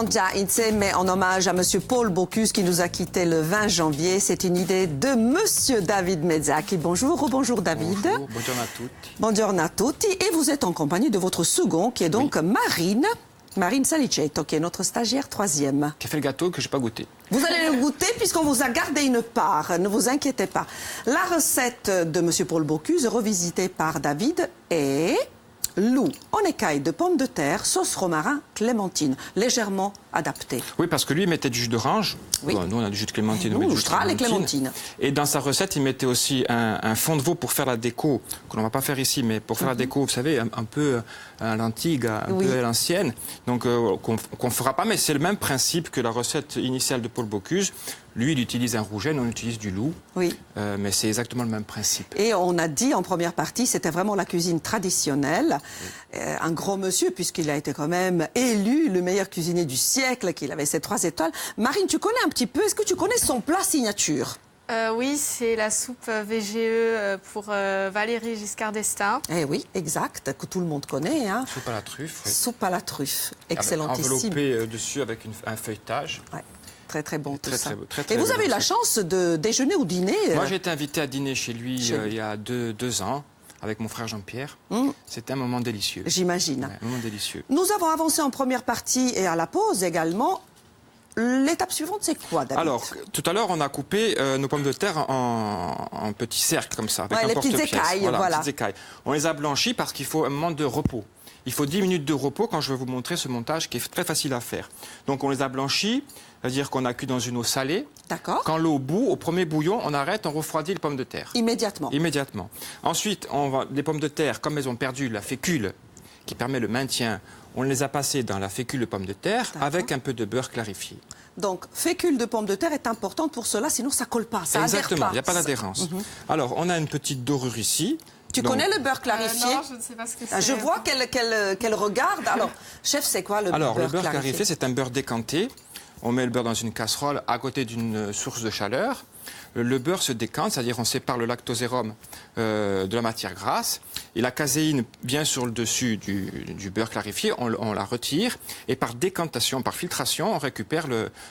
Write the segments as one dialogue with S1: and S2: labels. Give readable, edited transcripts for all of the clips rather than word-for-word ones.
S1: Mangia Insieme en hommage à Monsieur Paul Bocuse qui nous a quittés le 20 janvier. C'est une idée de Monsieur David Mezzaki. Bonjour, bonjour David.
S2: Bonjour, buongiorno a tutti.
S1: Buongiorno a tutti. Et vous êtes en compagnie de votre second qui est donc Marine. Marine Salicetto, qui est notre stagiaire troisième.
S2: Qui a fait le gâteau que je n'ai pas goûté.
S1: Vous allez le goûter puisqu'on vous a gardé une part, ne vous inquiétez pas. La recette de Monsieur Paul Bocuse, revisitée par David, est loup en écailles de pommes de terre, sauce romarin, clémentine, légèrement adaptée.
S2: Oui, parce que lui, il mettait du jus d'orange.
S1: Oui.
S2: Bon, nous, on a du jus de clémentine.
S1: Nous,
S2: on met du jus de
S1: et clémentine.
S2: Et dans sa recette, il mettait aussi un fond de veau pour faire la déco, que l'on ne va pas faire ici, mais pour faire la déco, vous savez, un peu à l'antique, un peu à l'ancienne. Donc, qu'on ne fera pas, mais c'est le même principe que la recette initiale de Paul Bocuse. Lui, il utilise un rouget, nous, on utilise du loup.
S1: Oui.
S2: Mais c'est exactement le même principe.
S1: Et on a dit en première partie, c'était vraiment la cuisine traditionnelle. Un grand monsieur, puisqu'il a été quand même élu le meilleur cuisinier du siècle, qu'il avait ses 3 étoiles. Marine, tu connais un petit peu, est-ce que tu connais son plat signature?
S3: Oui, c'est la soupe VGE pour Valéry Giscard d'Estaing.
S1: Eh oui, exact, que tout le monde connaît. Hein.
S2: Soupe à la truffe. Oui.
S1: Soupe à la truffe, excellentissime.
S2: Enveloppé dessus avec un feuilletage.
S1: Ouais. Très, très bon tout ça.
S2: Très,
S1: et vous avez eu la chance de déjeuner ou dîner
S2: Moi, j'ai été invité à dîner chez lui il y a deux ans, avec mon frère Jean-Pierre. C'était un moment délicieux.
S1: J'imagine.
S2: Ouais, un moment délicieux.
S1: Nous avons avancé en première partie et à la pause également. L'étape suivante, c'est quoi, David?
S2: Alors, tout à l'heure, on a coupé nos pommes de terre en petits cercles, comme ça, avec un
S1: les petites
S2: porte-pièce.
S1: écailles, voilà.
S2: Petites écailles. On les a blanchis parce qu'il faut un moment de repos. Il faut 10 minutes de repos quand je vais vous montrer ce montage qui est très facile à faire. Donc, on les a blanchis, c'est-à-dire qu'on a cuit dans une eau salée.
S1: D'accord.
S2: Quand l'eau bout, au premier bouillon, on arrête, on refroidit les pommes de terre.
S1: Immédiatement.
S2: Immédiatement. Ensuite, les pommes de terre, comme elles ont perdu la fécule qui permet le maintien, on les a passées dans la fécule de pommes de terre avec un peu de beurre clarifié.
S1: Donc, fécule de pommes de terre est importante pour cela, sinon ça colle pas, ça adhère
S2: Exactement,
S1: pas.
S2: il n'y a pas d'adhérence. Alors, on a une petite dorure ici.
S1: Tu connais le beurre clarifié?
S3: Non, je ne sais pas ce que c'est.
S1: Je vois qu'elle regarde. Alors, chef, c'est quoi le beurre clarifié?
S2: Alors, le beurre clarifié, c'est un beurre décanté. On met le beurre dans une casserole à côté d'une source de chaleur. Le beurre se décante, c'est-à-dire on sépare le lactosérum de la matière grasse. Et la caséine vient sur le dessus du beurre clarifié, on la retire. Et par décantation, par filtration, on récupère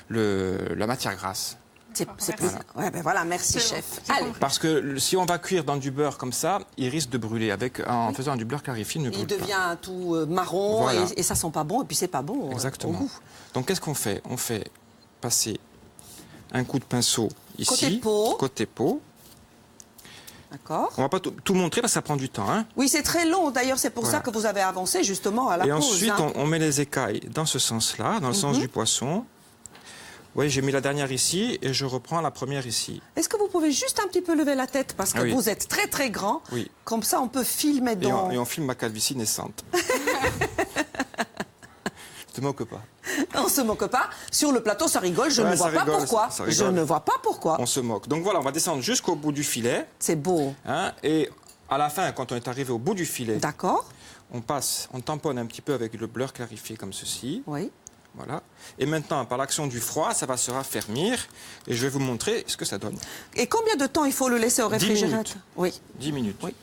S2: la matière grasse.
S1: C'est plus... Ouais, ben voilà, merci chef.
S3: Allez.
S2: Parce que si on va cuire dans du beurre comme ça, il risque de brûler. En faisant du beurre clarifié, il ne brûle pas.
S1: Il devient tout marron
S2: Voilà.
S1: et ça sent pas bon et puis c'est pas bon
S2: Exactement.
S1: au goût.
S2: Donc qu'est-ce qu'on fait? On fait passer un coup de pinceau ici.
S1: Côté pot.
S2: Côté pot.
S1: D'accord.
S2: On va pas tout montrer parce que ça prend du temps. Hein.
S1: Oui, c'est très long. D'ailleurs, c'est pour ça que vous avez avancé justement à la pause.
S2: Et ensuite,
S1: hein.
S2: on met les écailles dans ce sens-là, dans le sens du poisson. Oui, j'ai mis la dernière ici et je reprends la première ici.
S1: Est-ce que vous pouvez juste un petit peu lever la tête parce que vous êtes très très grand.
S2: Oui.
S1: Comme ça, on peut filmer dans...
S2: Et on filme ma calvitie naissante. Je te moque pas.
S1: On se moque pas. Sur le plateau, ça rigole. Je ne vois pas pourquoi. Je ne vois pas pourquoi.
S2: On se moque. Donc voilà, on va descendre jusqu'au bout du filet.
S1: C'est beau.
S2: Hein, et à la fin, quand on est arrivé au bout du filet,
S1: d'accord.
S2: On tamponne un petit peu avec le beurre clarifié comme ceci.
S1: Oui.
S2: Voilà. Et maintenant, par l'action du froid, ça va se raffermir. Et je vais vous montrer ce que ça donne.
S1: Et combien de temps il faut le laisser au réfrigérateur?
S2: 10 minutes.
S1: Oui.
S2: 10 minutes.
S1: Oui.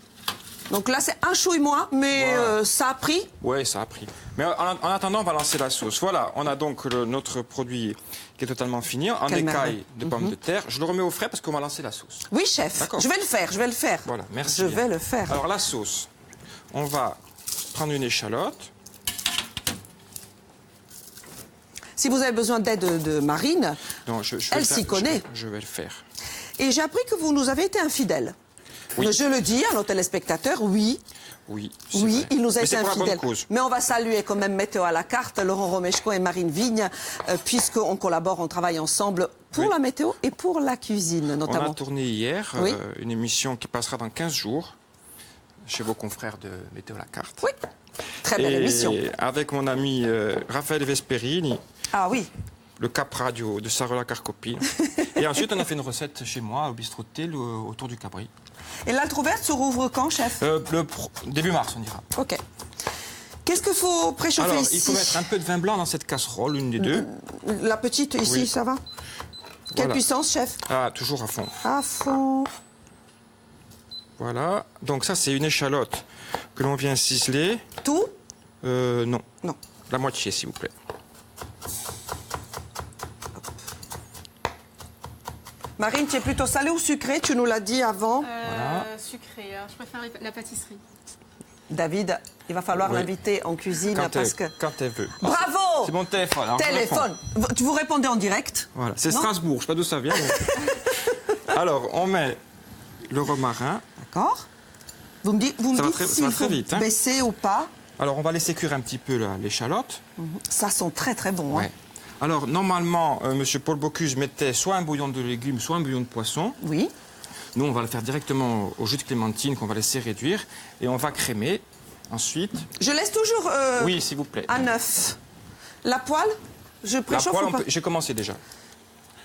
S1: Donc là, c'est un chouille-moi, mais voilà. Ça a pris?
S2: Oui, ça a pris. Mais en attendant, on va lancer la sauce. Voilà, on a donc notre produit qui est totalement fini, en écailles de pommes de terre. Je le remets au frais parce qu'on va lancer la sauce.
S1: Oui, chef. Je vais le faire, je vais le faire.
S2: Voilà, merci.
S1: Je vais le faire.
S2: Alors, la sauce, on va prendre une échalote.
S1: Si vous avez besoin d'aide de Marine, elle s'y connaît.
S2: Je vais le faire.
S1: Et j'ai appris que vous nous avez été infidèle. Oui. Je le dis à nos téléspectateurs, oui.
S2: Oui,
S1: oui, il nous a été infidèle.
S2: Mais
S1: on va saluer quand même Météo à la carte, Laurent Romeshko et Marine Vigne, puisqu'on collabore, on travaille ensemble pour la météo et pour la cuisine notamment.
S2: On a tourné hier une émission qui passera dans 15 jours chez vos confrères de Météo à la carte.
S1: Oui, très belle émission.
S2: Avec mon ami Raphaël Vesperini.
S1: Ah oui.
S2: Le Cap Radio de Sarola Carcopine. Et ensuite, on a fait une recette chez moi au bistrot de thé autour du Cabri.
S1: Et l'entrouverte se rouvre quand, chef?
S2: Début mars, on dira.
S1: OK. Qu'est-ce qu'il faut préchauffer ici?
S2: Il faut mettre un peu de vin blanc dans cette casserole, une des deux.
S1: La petite, ici, ça va? Quelle puissance, chef?
S2: Ah, toujours à fond.
S1: À fond.
S2: Voilà. Donc ça, c'est une échalote que l'on vient ciseler.
S1: Tout?
S2: Non.
S1: Non.
S2: La moitié, s'il vous plaît.
S1: Marine, tu es plutôt salée ou sucrée? Tu nous l'as dit avant.
S3: Sucré, je préfère la pâtisserie.
S1: David, il va falloir
S2: Oui.
S1: l'inviter en cuisine parce que...
S2: Quand elle veut.
S1: Bravo!
S2: C'est mon téléphone. alors je
S1: Téléphone.
S2: réponds.
S1: Vous répondez en direct?
S2: Voilà, c'est
S1: Non.
S2: Strasbourg, je ne sais pas d'où ça vient. Alors, on met le romarin.
S1: D'accord. Vous me dites
S2: Ça va
S1: s'il
S2: très
S1: faut
S2: vite, hein.
S1: baisser ou pas.
S2: Alors, on va laisser cuire un petit peu l'échalote.
S1: Ça sent très très bon. Hein.
S2: Ouais. Alors, normalement, Monsieur Paul Bocuse mettait soit un bouillon de légumes, soit un bouillon de poisson.
S1: Oui.
S2: Nous, on va le faire directement au jus de clémentine qu'on va laisser réduire. Et on va crémer. Ensuite...
S1: Je laisse toujours
S2: Oui, s'il vous plaît.
S1: à neuf. La poêle, je
S2: La
S1: préchauffe
S2: poêle,
S1: ou pas?
S2: j'ai commencé déjà.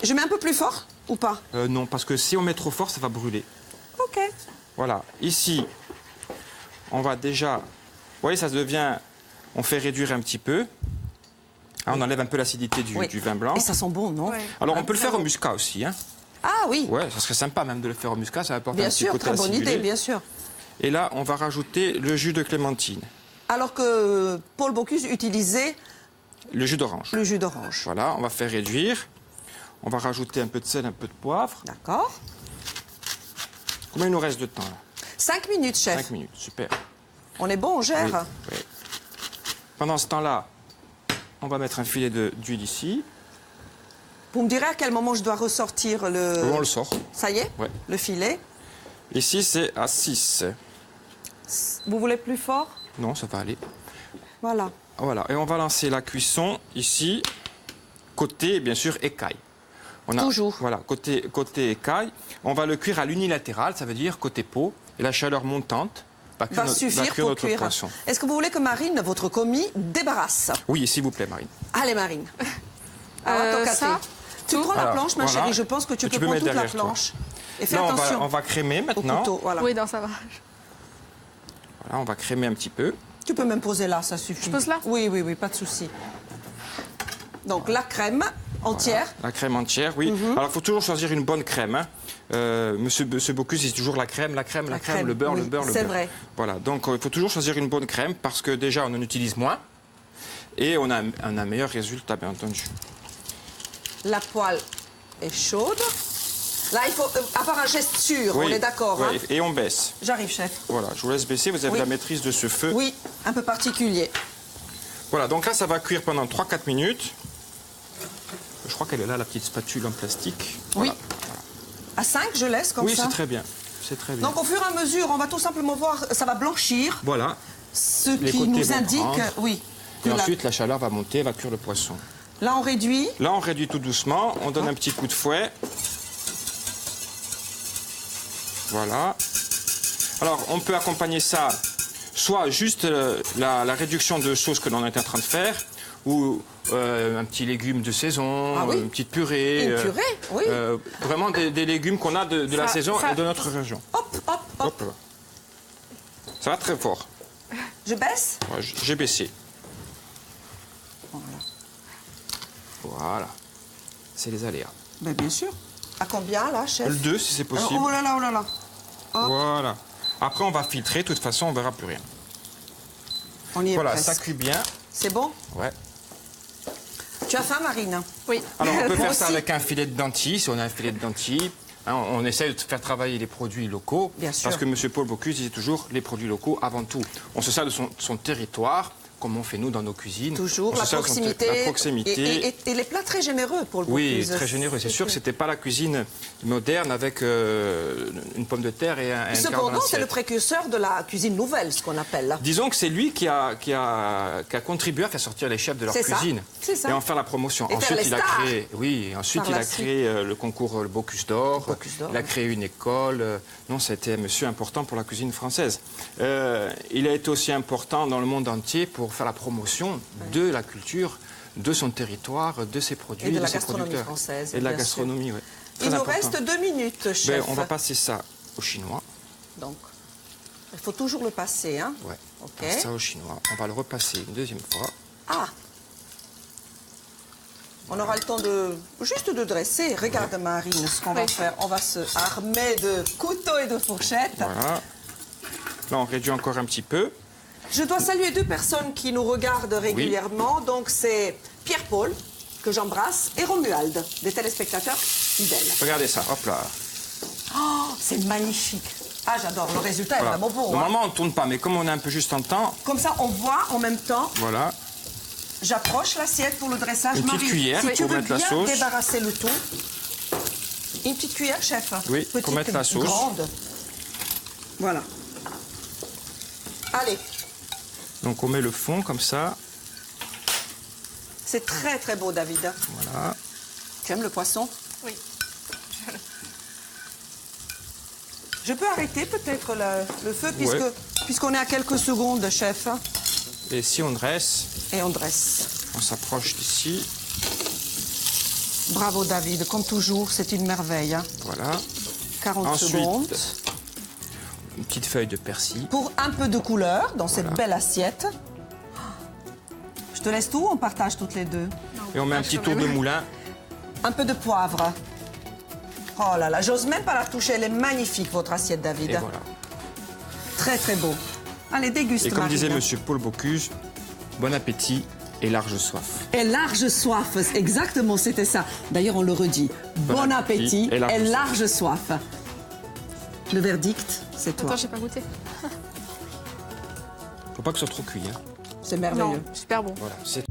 S1: Je mets un peu plus fort ou pas?
S2: Non, parce que si on met trop fort, ça va brûler.
S1: Ok.
S2: Voilà. Ici, on va déjà... Vous voyez, ça devient... On fait réduire un petit peu. Ah, on enlève un peu l'acidité du vin blanc.
S1: Et ça sent bon, non?
S3: Ouais.
S2: Alors, on peut le faire au
S1: bravo.
S2: muscat aussi. Hein.
S1: Ah oui,
S2: Ouais, ça serait sympa même de le faire au muscat. Ça va apporter
S1: bien
S2: un petit
S1: sûr,
S2: côté
S1: très bonne
S2: acidulé.
S1: idée, bien sûr.
S2: Et là, on va rajouter le jus de clémentine.
S1: Alors que Paul Bocuse utilisait
S2: Le jus d'orange.
S1: le jus d'orange.
S2: Voilà, on va faire réduire. On va rajouter un peu de sel, un peu de poivre.
S1: D'accord.
S2: Combien il nous reste de temps là?
S1: 5 minutes, chef.
S2: 5 minutes, super.
S1: On est bon, on gère.
S2: Oui, oui. Pendant ce temps-là, on va mettre un filet d'huile ici.
S1: Vous me direz à quel moment je dois ressortir le...
S2: On le sort.
S1: Ça y est?
S2: Ouais.
S1: Le filet.
S2: Ici, c'est à 6.
S1: Vous voulez plus fort?
S2: Non, ça va aller.
S1: Voilà.
S2: Voilà, et on va lancer la cuisson ici, côté, bien sûr, écaille. On a,
S1: Toujours.
S2: Voilà, côté écaille. On va le cuire à l'unilatéral, ça veut dire côté peau. Et la chaleur montante va cuire,
S1: Va suffire
S2: cuire
S1: pour
S2: notre
S1: cuire.
S2: poisson.
S1: Est-ce que vous voulez que Marine, votre commis, débarrasse?
S2: Oui, s'il vous plaît, Marine.
S1: Allez, Marine. Alors, ton
S3: ça,
S1: café. Tu prends la
S2: Alors,
S1: planche, ma
S2: voilà.
S1: chérie. Je pense que tu
S2: Et
S1: peux
S2: tu peux
S1: prendre toute
S2: mettre
S1: la
S2: derrière toi.
S1: planche. Et fais
S2: Là,
S1: attention
S2: on va crémer
S1: au
S2: maintenant.
S1: couteau. Voilà.
S3: Oui, non, ça va.
S2: Voilà, on va crémer un petit peu.
S1: Tu peux même poser là, ça suffit.
S3: Je pose là?
S1: Oui, oui, oui, pas de souci. Donc, la crème entière.
S2: La crème entière, oui. Alors, il faut toujours choisir une bonne crème. Hein. Monsieur Bocuse, c'est toujours la crème,
S1: crème,
S2: le beurre,
S1: oui,
S2: le beurre, le
S1: c'est
S2: beurre.
S1: vrai.
S2: Voilà, donc il faut toujours choisir une bonne crème parce que déjà, on en utilise moins et on a un meilleur résultat, bien entendu.
S1: La poêle est chaude. Là, il faut avoir un geste sûr,
S2: Oui,
S1: on est d'accord.
S2: oui,
S1: Hein?
S2: et on baisse.
S1: J'arrive, chef.
S2: Voilà, je vous laisse baisser, vous avez
S1: Oui.
S2: la maîtrise de ce feu.
S1: Oui, un peu particulier.
S2: Voilà, donc là, ça va cuire pendant 3-4 minutes. Je crois qu'elle est là, la petite spatule en plastique.
S1: Oui.
S2: Voilà.
S1: À 5, je laisse comme
S2: Oui,
S1: ça.
S2: c'est très bien. C'est très bien.
S1: Donc, au fur et à mesure, on va tout simplement voir, ça va blanchir,
S2: Voilà.
S1: ce
S2: Les
S1: qui
S2: côtés
S1: nous
S2: vont
S1: indique,
S2: prendre.
S1: oui.
S2: Et
S1: que
S2: ensuite, la chaleur va monter, va cuire le poisson.
S1: là, on réduit.
S2: Là, on réduit tout doucement. On donne un petit coup de fouet. Voilà. Alors, on peut accompagner ça, soit juste la réduction de sauce que l'on est en train de faire, ou un petit légume de saison,
S1: Ah oui.
S2: une petite purée.
S1: Une purée, oui.
S2: Vraiment des légumes qu'on a de la saison et de notre région.
S1: Hop, hop, hop.
S2: Hop là. Ça va très fort.
S1: Je baisse.
S2: Ouais, j'ai baissé. Voilà. C'est les aléas.
S1: Ben, bien sûr. À combien, là, chef?
S2: Le 2, si c'est possible.
S1: Oh là là, oh là là. Hop.
S2: Voilà. Après, on va filtrer. De toute façon, on verra plus rien.
S1: On y est
S2: Voilà,
S1: presque.
S2: ça cuit bien.
S1: C'est bon?
S2: Ouais.
S1: Tu as faim, Marine?
S3: Oui.
S2: Alors, on peut
S1: Moi
S2: faire ça
S1: aussi.
S2: avec un filet de dentille, si on a un filet de dentille. Hein, on essaie de faire travailler les produits locaux.
S1: Bien sûr.
S2: Parce que M. Paul Bocuse disait toujours les produits locaux avant tout. On se sert de son territoire, comme on fait nous dans nos cuisines.
S1: Toujours
S2: On se
S1: la
S2: sert de son
S1: proximité.
S2: la proximité.
S1: Et les plats très généreux pour le
S2: Oui,
S1: Bocuse.
S2: très généreux. C'est sûr que c'était pas la cuisine moderne avec une pomme de terre et un quart dans
S1: Cependant, c'est le
S2: l'assiette.
S1: précurseur de la cuisine nouvelle, ce qu'on appelle là.
S2: Disons que c'est lui qui a contribué à faire sortir les chefs de leur
S1: C'est ça,
S2: cuisine
S1: c'est ça.
S2: et en faire la promotion.
S1: Et faire les
S2: il a
S1: stars.
S2: créé, ensuite
S1: Par
S2: il
S1: la
S2: a créé le concours le Bocuse d'Or.
S1: Bocuse d'Or,
S2: Il a
S1: oui.
S2: créé une école. Non, c'était un monsieur important pour la cuisine française. Il a été aussi important dans le monde entier pour faire la promotion de la culture, de son territoire, de ses produits,
S1: Et de la
S2: ses
S1: gastronomie
S2: producteurs.
S1: française,
S2: Et de la
S1: bien sûr.
S2: gastronomie, oui.
S1: Il nous reste 2 minutes, chef.
S2: On va passer ça au chinois.
S1: Donc, il faut toujours le passer, hein?
S2: Ouais.
S1: Ok.
S2: On passe ça au chinois. On va le repasser une deuxième fois.
S1: Ah! On aura le temps de juste de dresser. Regarde, Marine, ce qu'on va
S3: Oui.
S1: faire. On va se armer de couteaux et de fourchettes.
S2: Voilà. Là, on réduit encore un petit peu.
S1: Je dois saluer 2 personnes qui nous regardent régulièrement. Donc, c'est Pierre-Paul, que j'embrasse, et Romuald, des téléspectateurs fidèles.
S2: Regardez ça, hop là.
S1: Oh, c'est magnifique. Ah, j'adore. Le résultat est
S2: Voilà.
S1: vraiment beau. Hein.
S2: Normalement, on ne tourne pas, mais comme on est un peu juste en temps,
S1: Comme ça, on voit en même temps.
S2: voilà.
S1: J'approche l'assiette pour le dressage.
S2: Une petite
S1: Marie,
S2: cuillère
S1: si tu
S2: pour
S1: veux
S2: mettre la
S1: bien
S2: sauce.
S1: débarrasser le tout. Une petite cuillère, chef.
S2: Oui, pour
S1: Petite,
S2: mettre la sauce.
S1: Grande. Voilà. Allez,
S2: Donc on met le fond comme ça.
S1: c'est très très beau, David.
S2: Voilà.
S1: Tu aimes le poisson?
S3: Oui.
S1: Je peux arrêter peut-être le feu
S2: Ouais.
S1: puisqu'on est à quelques secondes, chef.
S2: Et si on dresse,
S1: Et on dresse.
S2: on s'approche d'ici.
S1: Bravo, David. Comme toujours, c'est une merveille. Hein.
S2: Voilà.
S1: 40
S2: Ensuite,
S1: secondes.
S2: Une petite feuille de persil.
S1: Pour un peu de couleur dans cette belle assiette. Je te laisse tout, on partage toutes les deux.
S2: Et on met un petit tour de moulin.
S1: Un peu de poivre. Oh là là, j'ose même pas la toucher, elle est magnifique, votre assiette, David.
S2: Et voilà.
S1: Très très beau. Allez, déguste,
S2: Et comme disait
S1: Marine.
S2: Monsieur Paul Bocuse, bon appétit et large soif.
S1: Et large soif, exactement, c'était ça. D'ailleurs, on le redit. Bon appétit et large soif. Le verdict, c'est toi.
S3: Attends, j'ai pas goûté.
S2: Faut pas que ce soit trop cuit. Hein.
S1: C'est merveilleux.
S3: Non, super bon.
S2: Voilà. C'est